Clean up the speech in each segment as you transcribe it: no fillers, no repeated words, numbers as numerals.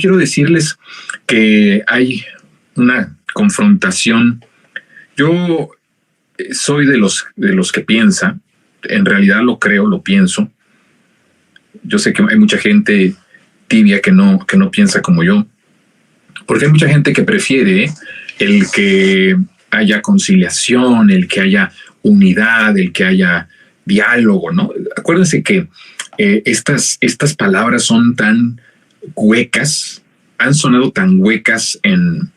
quiero decirles que hay una confrontación. Yo soy de los que piensa, en realidad lo creo, lo pienso. Yo sé que hay mucha gente tibia que no piensa como yo, porque hay mucha gente que prefiere el que haya conciliación, el que haya unidad, el que haya diálogo, ¿no? Acuérdense que estas palabras son tan huecas, han sonado tan huecas en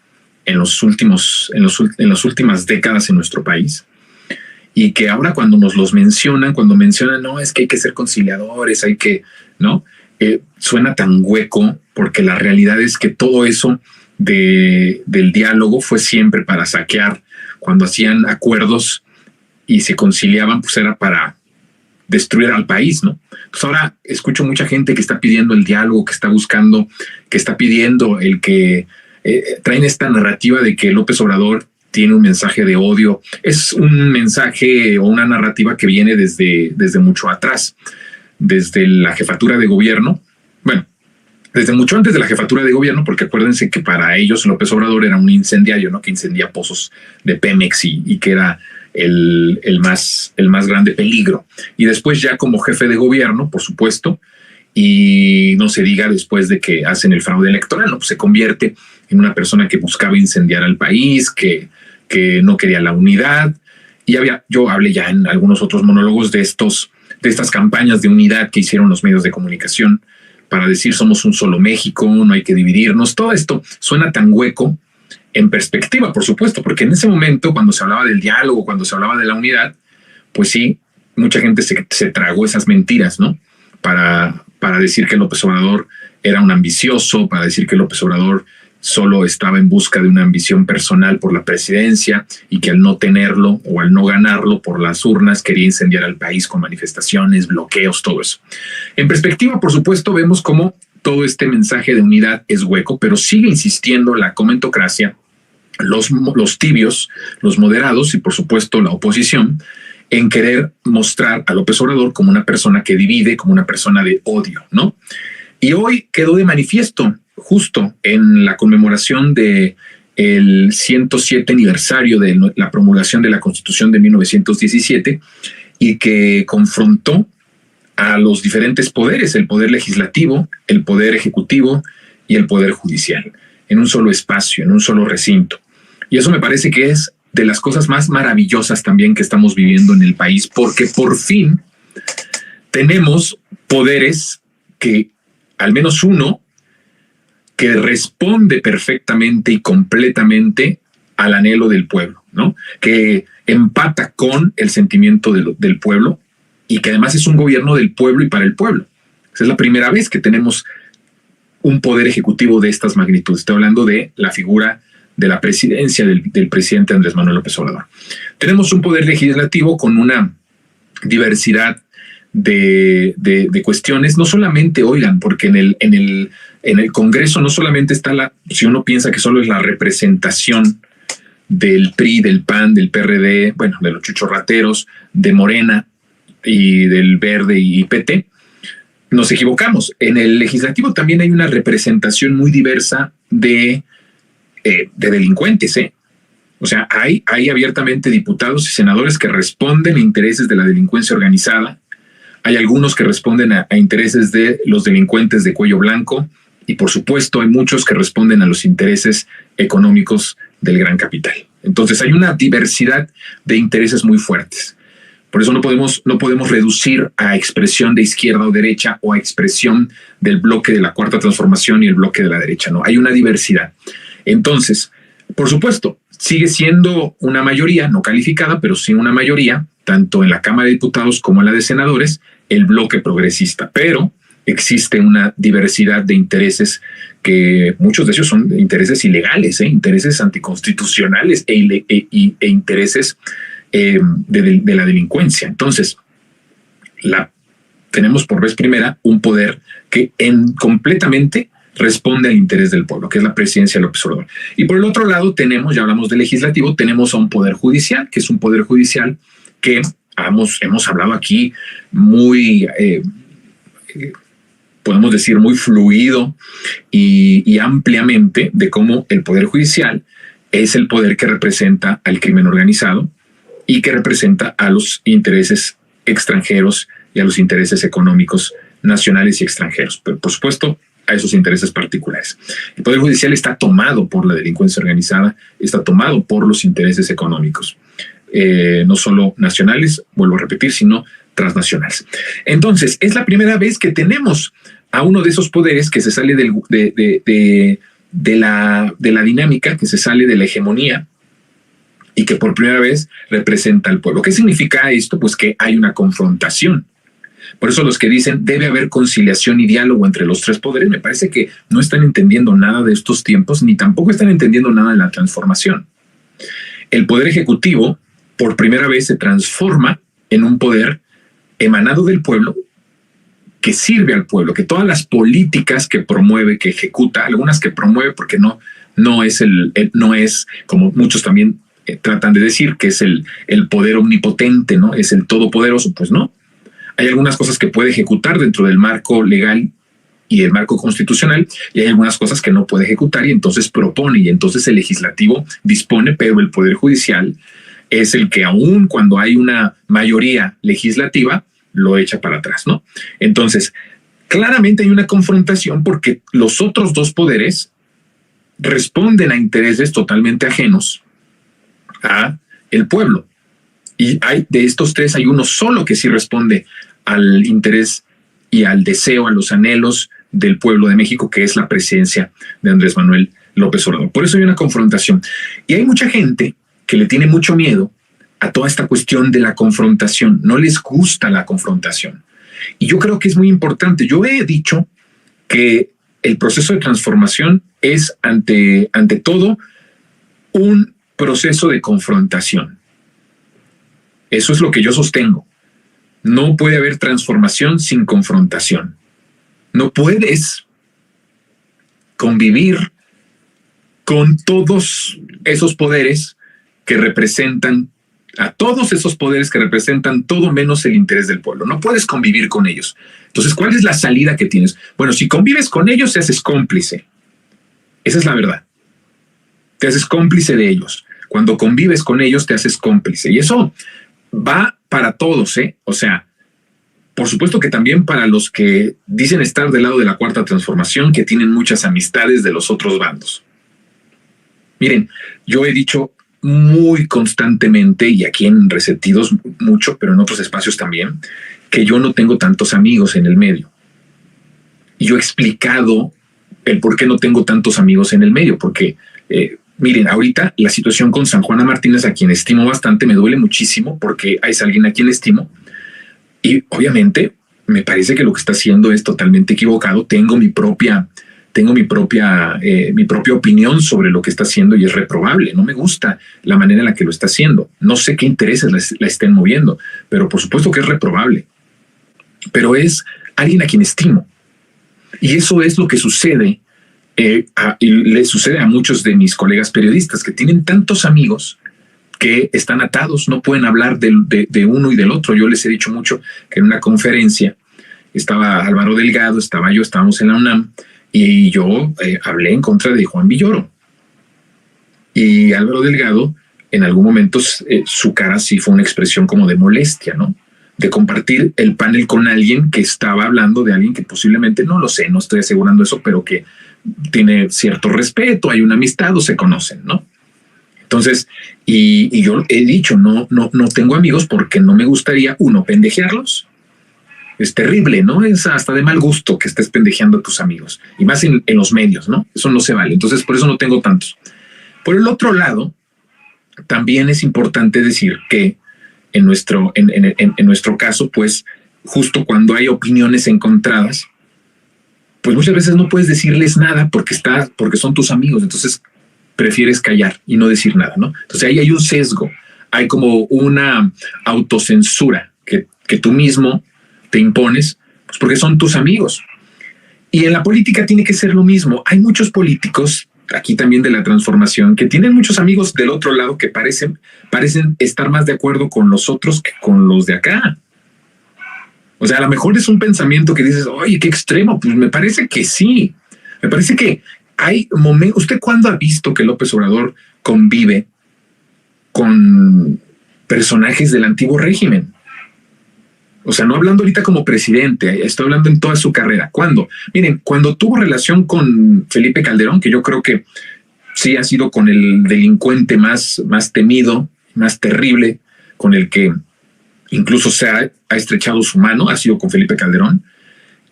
las últimas décadas en nuestro país, y que ahora cuando nos los mencionan, no, es que hay que ser conciliadores, hay que, ¿no? Suena tan hueco, porque la realidad es que todo eso del diálogo fue siempre para saquear. Cuando hacían acuerdos y se conciliaban, pues era para destruir al país, ¿no? Entonces ahora escucho mucha gente que está pidiendo el diálogo, que está buscando, que está pidiendo el que traen esta narrativa de que López Obrador tiene un mensaje de odio. Es un mensaje o una narrativa que viene desde mucho atrás, desde la jefatura de gobierno. Bueno, desde mucho antes de la jefatura de gobierno, porque acuérdense que para ellos López Obrador era un incendiario, ¿no? Que incendia pozos de Pemex y que era el más grande peligro. Y después ya como jefe de gobierno, por supuesto, y no se diga después de que hacen el fraude electoral, ¿no? Pues se convierte en una persona que buscaba incendiar al país, que no quería la unidad. Y yo hablé ya en algunos otros monólogos de estas campañas de unidad que hicieron los medios de comunicación para decir somos un solo México, no hay que dividirnos. Todo esto suena tan hueco en perspectiva, por supuesto, porque en ese momento, cuando se hablaba del diálogo, cuando se hablaba de la unidad, pues sí, mucha gente se tragó esas mentiras, ¿no? Para decir que López Obrador era un ambicioso, para decir que López Obrador solo estaba en busca de una ambición personal por la presidencia y que al no tenerlo o al no ganarlo por las urnas quería incendiar al país con manifestaciones, bloqueos, todo eso. En perspectiva, por supuesto, vemos cómo todo este mensaje de unidad es hueco, pero sigue insistiendo la comentocracia, los tibios, los moderados y por supuesto la oposición en querer mostrar a López Obrador como una persona que divide, como una persona de odio, ¿no? Y hoy quedó de manifiesto, justo en la conmemoración del 107 aniversario de la promulgación de la Constitución de 1917, y que confrontó a los diferentes poderes, el poder legislativo, el poder ejecutivo y el poder judicial, en un solo espacio, en un solo recinto. Y eso me parece que es de las cosas más maravillosas también que estamos viviendo en el país, porque por fin tenemos poderes que, al menos uno, que responde perfectamente y completamente al anhelo del pueblo, ¿no? Que empata con el sentimiento del pueblo, y que además es un gobierno del pueblo y para el pueblo. Esa es la primera vez que tenemos un poder ejecutivo de estas magnitudes. Estoy hablando de la figura de la presidencia del presidente Andrés Manuel López Obrador. Tenemos un poder legislativo con una diversidad de cuestiones, no solamente, oigan, porque en el Congreso no solamente está si uno piensa que solo es la representación del PRI, del PAN, del PRD, bueno, de los chuchorrateros, de Morena y del Verde y PT, nos equivocamos. En el legislativo también hay una representación muy diversa de delincuentes, ¿eh? O sea, hay abiertamente diputados y senadores que responden a intereses de la delincuencia organizada. Hay algunos que responden a intereses de los delincuentes de cuello blanco, y por supuesto hay muchos que responden a los intereses económicos del gran capital. Entonces hay una diversidad de intereses muy fuertes. Por eso no podemos reducir a expresión de izquierda o derecha, o a expresión del bloque de la Cuarta Transformación y el bloque de la derecha, no, hay una diversidad. Entonces, por supuesto, sigue siendo una mayoría, no calificada, pero sí una mayoría, tanto en la Cámara de Diputados como en la de Senadores, el bloque progresista. Pero existe una diversidad de intereses, que muchos de ellos son intereses ilegales, intereses anticonstitucionales e intereses de la delincuencia. Entonces, tenemos por vez primera un poder que completamente responde al interés del pueblo, que es la presidencia de López Obrador. Y por el otro lado ya hablamos del legislativo, tenemos a un poder judicial, que es un poder judicial que hemos hablado aquí muy podemos decir, muy fluido y ampliamente de cómo el Poder Judicial es el poder que representa al crimen organizado y que representa a los intereses extranjeros y a los intereses económicos nacionales y extranjeros, pero por supuesto a esos intereses particulares. El Poder Judicial está tomado por la delincuencia organizada, está tomado por los intereses económicos, no solo nacionales, vuelvo a repetir, sino transnacionales. Entonces, es la primera vez que tenemos a uno de esos poderes que se sale de la dinámica, que se sale de la hegemonía y que por primera vez representa al pueblo. ¿Qué significa esto? Pues que hay una confrontación. Por eso los que dicen debe haber conciliación y diálogo entre los tres poderes, me parece que no están entendiendo nada de estos tiempos, ni tampoco están entendiendo nada de la transformación. El poder ejecutivo por primera vez se transforma en un poder emanado del pueblo, que sirve al pueblo, que todas las políticas que promueve, que ejecuta, algunas que promueve porque no es como muchos también tratan de decir que es el poder omnipotente, ¿no? Es el todopoderoso, pues no. Hay algunas cosas que puede ejecutar dentro del marco legal y el marco constitucional, y hay algunas cosas que no puede ejecutar y entonces propone, y entonces el legislativo dispone, pero el Poder Judicial es el que aún cuando hay una mayoría legislativa lo echa para atrás, ¿no? Entonces, claramente hay una confrontación porque los otros dos poderes responden a intereses totalmente ajenos a el pueblo. Y de estos tres hay uno solo que sí responde al interés y al deseo, a los anhelos del pueblo de México, que es la presencia de Andrés Manuel López Obrador. Por eso hay una confrontación. Y hay mucha gente que le tiene mucho miedo a toda esta cuestión de la confrontación. No les gusta la confrontación. Y yo creo que es muy importante. Yo he dicho que el proceso de transformación es ante todo un proceso de confrontación. Eso es lo que yo sostengo. No puede haber transformación sin confrontación. No puedes convivir con todos esos poderes que representan todo menos el interés del pueblo. No puedes convivir con ellos. Entonces, ¿cuál es la salida que tienes? Bueno, si convives con ellos, te haces cómplice. Esa es la verdad. Te haces cómplice de ellos. Cuando convives con ellos, te haces cómplice. Y eso va para todos, ¿eh? O sea, por supuesto que también para los que dicen estar del lado de la Cuarta Transformación, que tienen muchas amistades de los otros bandos. Miren, yo he dicho muy constantemente, y aquí en Resentidos mucho, pero en otros espacios también, que yo no tengo tantos amigos en el medio. Y yo he explicado el por qué no tengo tantos amigos en el medio, porque miren, ahorita la situación con San Juana Martínez, a quien estimo bastante, me duele muchísimo porque es alguien a quien estimo. Y obviamente me parece que lo que está haciendo es totalmente equivocado. Tengo mi propia opinión sobre lo que está haciendo y es reprobable. No me gusta la manera en la que lo está haciendo. No sé qué intereses la estén moviendo, pero por supuesto que es reprobable. Pero es alguien a quien estimo. Y eso es lo que sucede y le sucede a muchos de mis colegas periodistas que tienen tantos amigos que están atados, no pueden hablar de uno y del otro. Yo les he dicho mucho que en una conferencia estaba Álvaro Delgado, estábamos en la UNAM y yo hablé en contra de Juan Villoro. Y Álvaro Delgado, en algún momento, su cara sí fue una expresión como de molestia, ¿no? De compartir el panel con alguien que estaba hablando de alguien que posiblemente, no lo sé, no estoy asegurando eso, pero que tiene cierto respeto, hay una amistad o se conocen, ¿no? Entonces, y yo he dicho, no tengo amigos porque no me gustaría, uno, pendejearlos. Es terrible, ¿no? Es hasta de mal gusto que estés pendejeando a tus amigos, y más en los medios, ¿no? Eso no se vale. Entonces, por eso no tengo tantos. Por el otro lado, también es importante decir que en nuestro caso, pues, justo cuando hay opiniones encontradas, pues muchas veces no puedes decirles nada porque son tus amigos. Entonces, prefieres callar y no decir nada, ¿no? Entonces ahí hay un sesgo, hay como una autocensura que tú mismo te impones, pues porque son tus amigos. Y en la política tiene que ser lo mismo. Hay muchos políticos, aquí también de la transformación, que tienen muchos amigos del otro lado que parecen estar más de acuerdo con los otros que con los de acá. O sea, a lo mejor es un pensamiento que dices, oye, qué extremo. Pues me parece que sí. Me parece que hay momentos. ¿Usted cuándo ha visto que López Obrador convive con personajes del antiguo régimen? O sea, no hablando ahorita como presidente, estoy hablando en toda su carrera. ¿Cuándo? Miren, cuando tuvo relación con Felipe Calderón, que yo creo que sí ha sido con el delincuente más temido, más terrible, con el que incluso se ha estrechado su mano, ha sido con Felipe Calderón,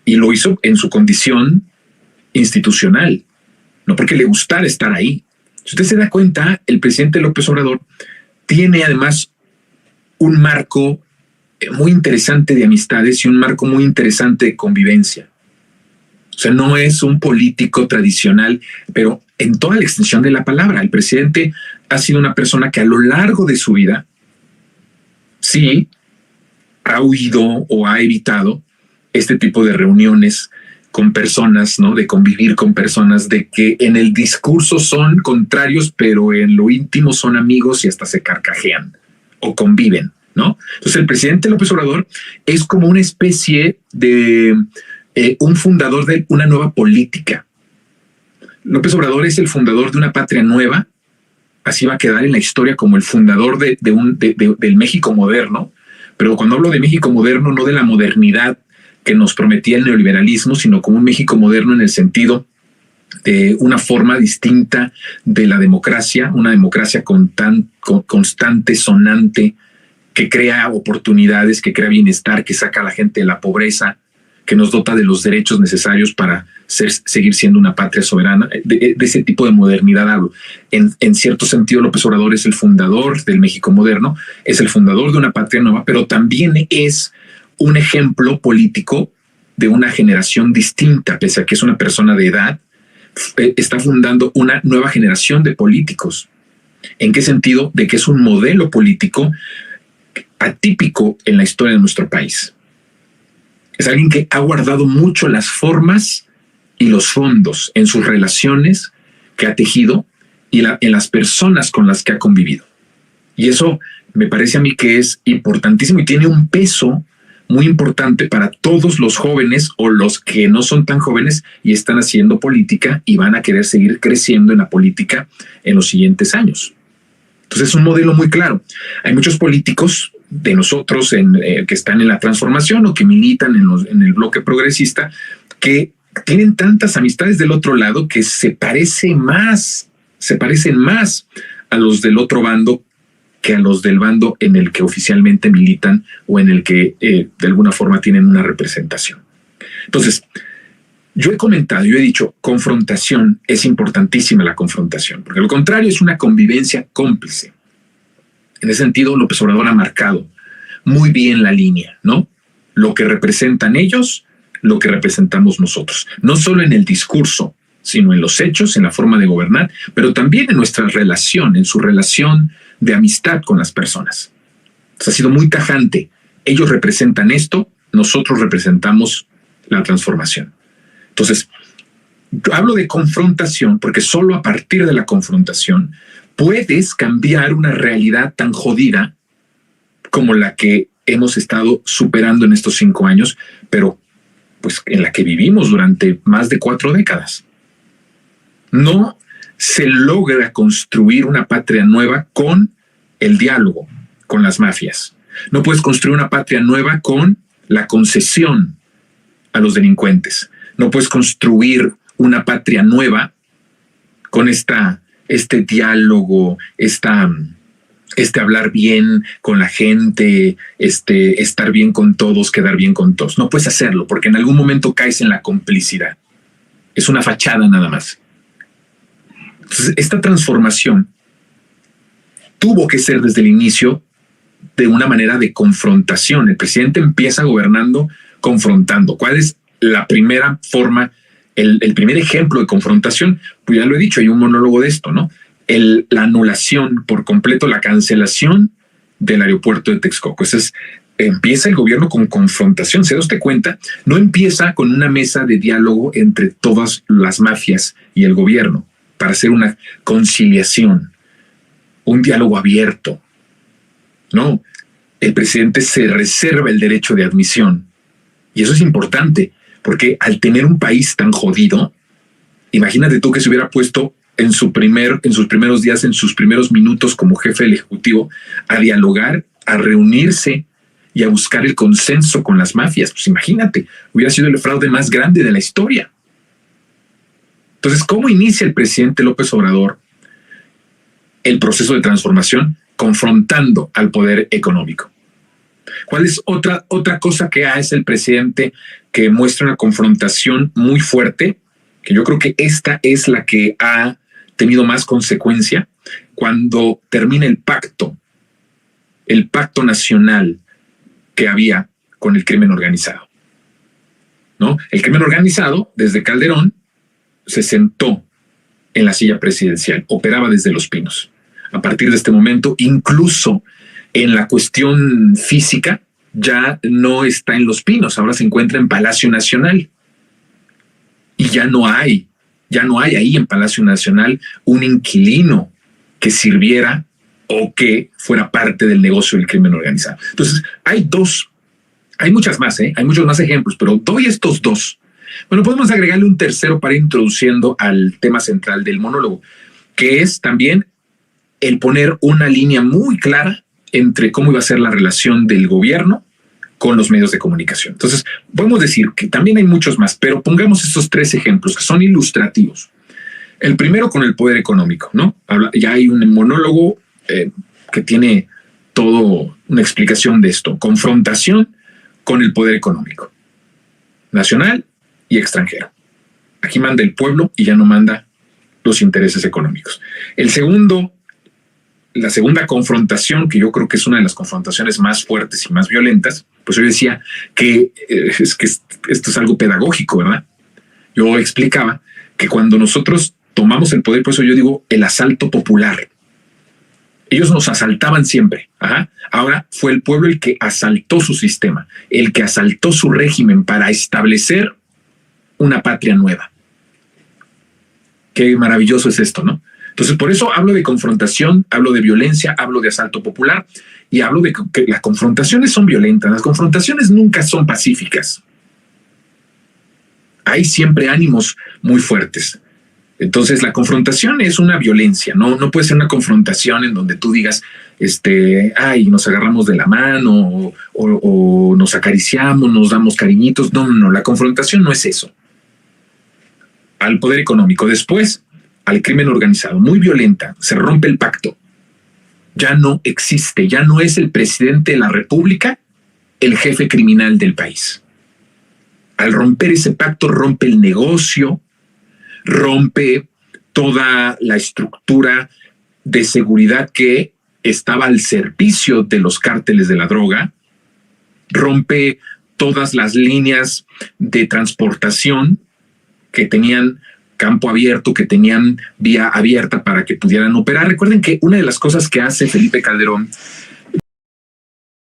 y lo hizo en su condición institucional, no porque le gustara estar ahí. Si usted se da cuenta, el presidente López Obrador tiene además un marco muy interesante de amistades y un marco muy interesante de convivencia. O sea, no es un político tradicional, pero en toda la extensión de la palabra. El presidente ha sido una persona que a lo largo de su vida sí ha huido o ha evitado este tipo de reuniones con personas, ¿no? De convivir con personas, de que en el discurso son contrarios, pero en lo íntimo son amigos y hasta se carcajean o conviven, ¿no? Entonces el presidente López Obrador es como una especie de un fundador de una nueva política. López Obrador es el fundador de una patria nueva, así va a quedar en la historia como el fundador del México moderno. Pero cuando hablo de México moderno, no de la modernidad que nos prometía el neoliberalismo, sino como un México moderno en el sentido de una forma distinta de la democracia, una democracia constante, sonante, que crea oportunidades, que crea bienestar, que saca a la gente de la pobreza, que nos dota de los derechos necesarios para seguir siendo una patria soberana. De ese tipo de modernidad hablo. En cierto sentido, López Obrador es el fundador del México moderno, es el fundador de una patria nueva, pero también es un ejemplo político de una generación distinta, pese a que es una persona de edad, está fundando una nueva generación de políticos. ¿En qué sentido? De que es un modelo político atípico en la historia de nuestro país. Es alguien que ha guardado mucho las formas y los fondos en sus relaciones que ha tejido y en las personas con las que ha convivido. Y eso me parece a mí que es importantísimo y tiene un peso muy importante para todos los jóvenes o los que no son tan jóvenes y están haciendo política y van a querer seguir creciendo en la política en los siguientes años. Entonces es un modelo muy claro. Hay muchos políticos de nosotros que están en la transformación o que militan en el bloque progresista que tienen tantas amistades del otro lado que se parecen más a los del otro bando que a los del bando en el que oficialmente militan o en el que de alguna forma tienen una representación. Entonces, yo he dicho, confrontación, es importantísima la confrontación, porque lo contrario es una convivencia cómplice. En ese sentido, López Obrador ha marcado muy bien la línea, ¿no? Lo que representan ellos, lo que representamos nosotros, no solo en el discurso, sino en los hechos, en la forma de gobernar, pero también en nuestra relación, en su relación de amistad con las personas. Entonces, ha sido muy tajante. Ellos representan esto, nosotros representamos la transformación. Entonces, yo hablo de confrontación porque solo a partir de la confrontación puedes cambiar una realidad tan jodida como la que hemos estado superando en estos 5 años, pero pues en la que vivimos durante más de 4 décadas. No se logra construir una patria nueva con el diálogo con las mafias. No puedes construir una patria nueva con la concesión a los delincuentes. No puedes construir una patria nueva con este diálogo, este hablar bien con la gente, estar bien con todos, quedar bien con todos. No puedes hacerlo porque en algún momento caes en la complicidad. Es una fachada nada más. Entonces, esta transformación tuvo que ser desde el inicio de una manera de confrontación. El presidente empieza gobernando confrontando. ¿Cuál es la primera forma, el primer ejemplo de confrontación? Pues ya lo he dicho, hay un monólogo de esto, ¿no? La anulación por completo, la cancelación del aeropuerto de Texcoco. Empieza el gobierno con confrontación. ¿Se da usted cuenta? No empieza con una mesa de diálogo entre todas las mafias y el gobierno para hacer una conciliación, un diálogo abierto. No, el presidente se reserva el derecho de admisión Y eso es importante, porque al tener un país tan jodido, imagínate tú que se hubiera puesto en sus primeros días, en sus primeros minutos como jefe del Ejecutivo, a dialogar, a reunirse y a buscar el consenso con las mafias. Pues imagínate, hubiera sido el fraude más grande de la historia. Entonces, ¿cómo inicia el presidente López Obrador el proceso de transformación? Confrontando al poder económico. ¿Cuál es otra cosa que hace el presidente que muestra una confrontación muy fuerte? Que yo creo que esta es la que ha tenido más consecuencia cuando termina el pacto nacional que había con el crimen organizado, ¿no? El crimen organizado, desde Calderón, se sentó en la silla presidencial, operaba desde Los Pinos. A partir de este momento, incluso en la cuestión física, ya no está en Los Pinos, ahora se encuentra en Palacio Nacional. Y ya no hay ahí en Palacio Nacional un inquilino que sirviera o que fuera parte del negocio del crimen organizado. Entonces, hay muchas más, hay muchos más ejemplos, pero doy estos dos. Bueno, podemos agregarle un tercero para ir introduciendo al tema central del monólogo, que es también el poner una línea muy clara entre cómo iba a ser la relación del gobierno con los medios de comunicación. Entonces, podemos decir que también hay muchos más, pero pongamos estos tres ejemplos que son ilustrativos. El primero con el poder económico, ¿no? Ya hay un monólogo que tiene toda una explicación de esto. Confrontación con el poder económico, nacional y extranjero. Aquí manda el pueblo y ya no manda los intereses económicos. La segunda confrontación, que yo creo que es una de las confrontaciones más fuertes y más violentas, pues yo decía que esto es algo pedagógico, ¿verdad? Yo explicaba que cuando nosotros tomamos el poder, por eso yo digo el asalto popular. Ellos nos asaltaban siempre. Ahora fue el pueblo el que asaltó su sistema, el que asaltó su régimen para establecer una patria nueva. Qué maravilloso es esto, ¿no? Entonces, por eso hablo de confrontación, hablo de violencia, hablo de asalto popular y hablo de que las confrontaciones son violentas. Las confrontaciones nunca son pacíficas. Hay siempre ánimos muy fuertes. Entonces, la confrontación es una violencia, no puede ser una confrontación en donde tú digas, nos agarramos de la mano o nos acariciamos, nos damos cariñitos. No, la confrontación no es eso. Al poder económico. Después, al crimen organizado, muy violenta, se rompe el pacto. Ya no existe, ya no es el presidente de la República el jefe criminal del país. Al romper ese pacto, rompe el negocio, rompe toda la estructura de seguridad que estaba al servicio de los cárteles de la droga, rompe todas las líneas de transportación que tenían campo abierto, que tenían vía abierta para que pudieran operar. Recuerden que una de las cosas que hace Felipe Calderón